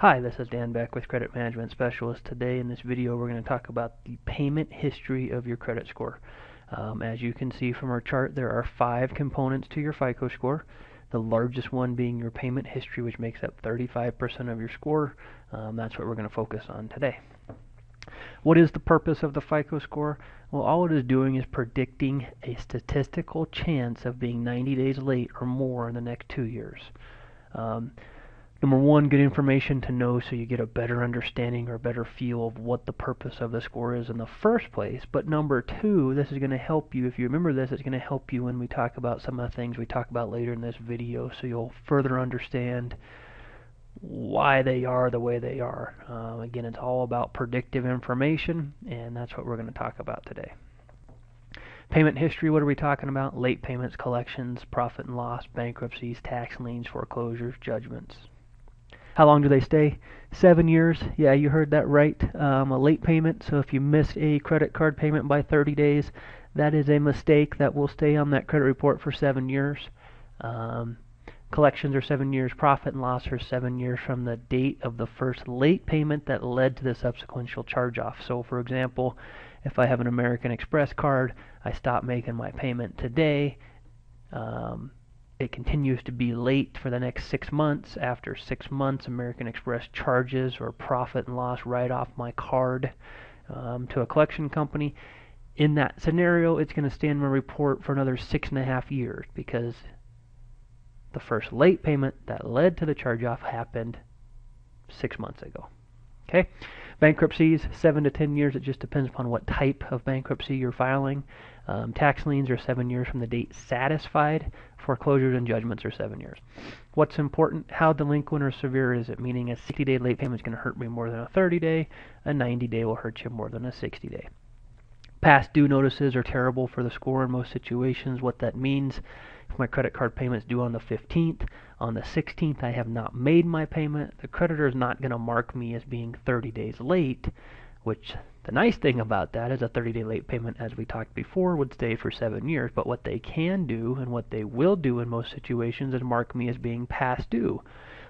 Hi, this is Dan Beck with Credit Management Specialist. Today in this video we're going to talk about the payment history of your credit score. As you can see from our chart, there are 5 components to your FICO score. The largest one being your payment history, which makes up 35% of your score. That's what we're going to focus on today. What is the purpose of the FICO score? Well, all it is doing is predicting a statistical chance of being 90 days late or more in the next 2 years. Number one, good information to know so you get a better understanding or a better feel of what the purpose of the score is in the first place. But number two, this is going to help you. If you remember this, it's going to help you when we talk about some of the things we talk about later in this video, so you'll further understand why they are the way they are. Again, it's all about predictive information, and that's what we're going to talk about today. Payment history, what are we talking about? Late payments, collections, profit and loss, bankruptcies, tax liens, foreclosures, judgments. How long do they stay? 7 years. Yeah, you heard that right. A late payment, so if you miss a credit card payment by 30 days, that is a mistake that will stay on that credit report for 7 years. Collections are 7 years. Profit and loss are 7 years from the date of the first late payment that led to the subsequent charge-off. So, for example, if I have an American Express card, I stop making my payment today. It continues to be late for the next 6 months. After 6 months, American Express charges or profit and loss write off my card to a collection company. In that scenario, it's going to stay in my report for another 6.5 years because the first late payment that led to the charge-off happened 6 months ago. Okay, bankruptcies, 7 to 10 years. It just depends upon what type of bankruptcy you're filing. Tax liens are 7 years from the date satisfied. Foreclosures and judgments are 7 years. What's important? How delinquent or severe is it? Meaning a 60-day late payment is going to hurt me more than a 30-day. A 90-day will hurt you more than a 60-day. Past due notices are terrible for the score in most situations. What that means, if my credit card payment is due on the 15th, on the 16th I have not made my payment, the creditor is not going to mark me as being 30 days late, which the nice thing about that is a 30-day late payment, as we talked before, would stay for 7 years. But what they can do, and what they will do in most situations, is mark me as being past due.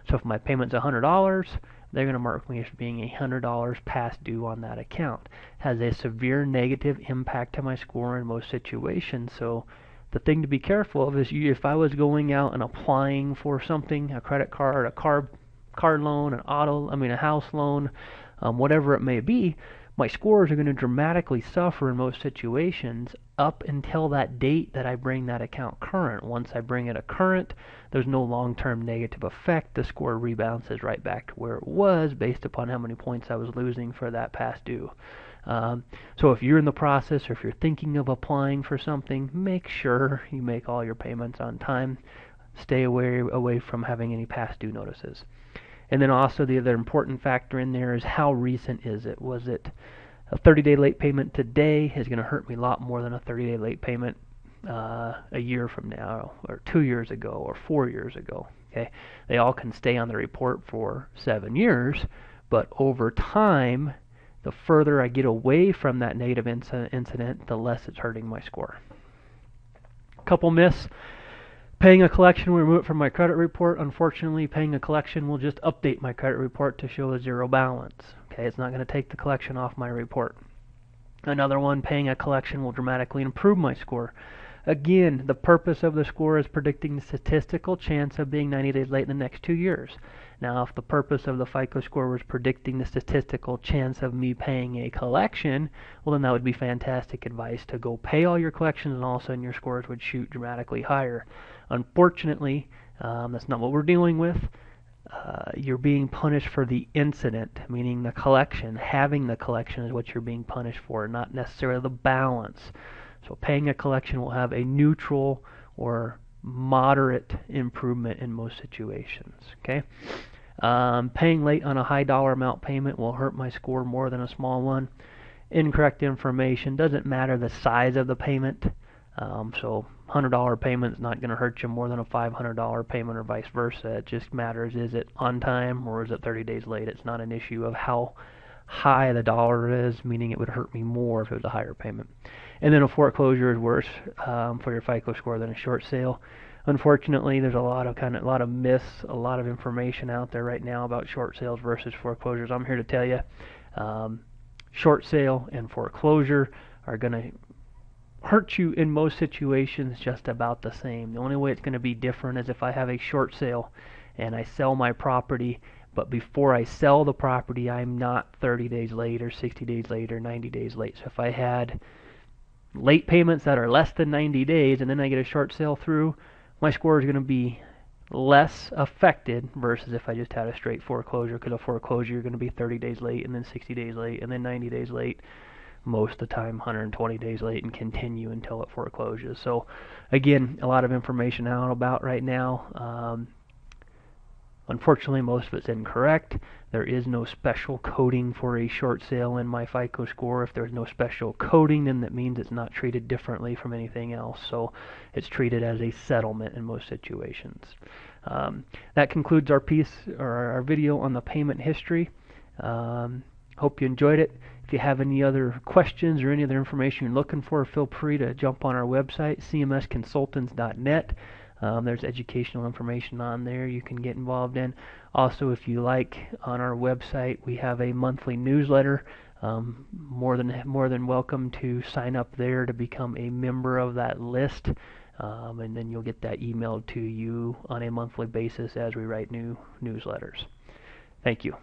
So if my payment's $100, they're going to mark me as being $100 past due on that account. Has a severe negative impact to my score in most situations. So the thing to be careful of is if I was going out and applying for something, a credit card, a car loan, a house loan, whatever it may be, my scores are going to dramatically suffer in most situations up until that date that I bring that account current. Once I bring it a current, there's no long-term negative effect. The score rebounces right back to where it was based upon how many points I was losing for that past due. So if you're in the process or if you're thinking of applying for something, make sure you make all your payments on time. Stay away from having any past due notices. And then also the other important factor in there is how recent is it? Was it a 30-day late payment today is going to hurt me a lot more than a 30-day late payment a year from now, or 2 years ago, or 4 years ago. Okay, they all can stay on the report for 7 years, but over time, the further I get away from that negative incident, the less it's hurting my score. Couple myths. Paying a collection will remove it from my credit report. Unfortunately, paying a collection will just update my credit report to show a zero balance. Okay, it's not going to take the collection off my report. Another one, paying a collection will dramatically improve my score. Again, the purpose of the score is predicting the statistical chance of being 90 days late in the next 2 years. Now, if the purpose of the FICO score was predicting the statistical chance of me paying a collection, well, then that would be fantastic advice to go pay all your collections, and all of a sudden your scores would shoot dramatically higher. Unfortunately, that's not what we're dealing with. You're being punished for the incident, meaning the collection. Having the collection is what you're being punished for, not necessarily the balance. So paying a collection will have a neutral or moderate improvement in most situations. Okay, paying late on a high dollar amount payment will hurt my score more than a small one. Incorrect information, doesn't matter the size of the payment. So $100 payment is not going to hurt you more than a $500 payment or vice versa. It just matters, is it on time or is it 30 days late? It's not an issue of how high the dollar is, meaning it would hurt me more if it was a higher payment. And then a foreclosure is worse for your FICO score than a short sale. Unfortunately, there's a lot of myths, a lot of information out there right now about short sales versus foreclosures. I'm here to tell you, short sale and foreclosure are going to hurt you in most situations just about the same. The only way it's going to be different is if I have a short sale and I sell my property, but before I sell the property, I'm not 30 days late or 60 days late or 90 days late. So if I had late payments that are less than 90 days and then I get a short sale through, my score is going to be less affected versus if I just had a straight foreclosure, because a foreclosure you're going to be 30 days late and then 60 days late and then 90 days late, most of the time 120 days late, and continue until it forecloses. So again, a lot of information out about right now. Unfortunately, most of it's incorrect. There is no special coding for a short sale in my FICO score. If there's no special coding, then that means it's not treated differently from anything else. So it's treated as a settlement in most situations. That concludes our piece, or our video on the payment history. Hope you enjoyed it. If you have any other questions or any other information you're looking for, feel free to jump on our website, CMS.consultants.net. There's educational information on there you can get involved in. Also, if you like, on our website we have a monthly newsletter. More than welcome to sign up there to become a member of that list, and then you'll get that emailed to you on a monthly basis as we write new newsletters. Thank you.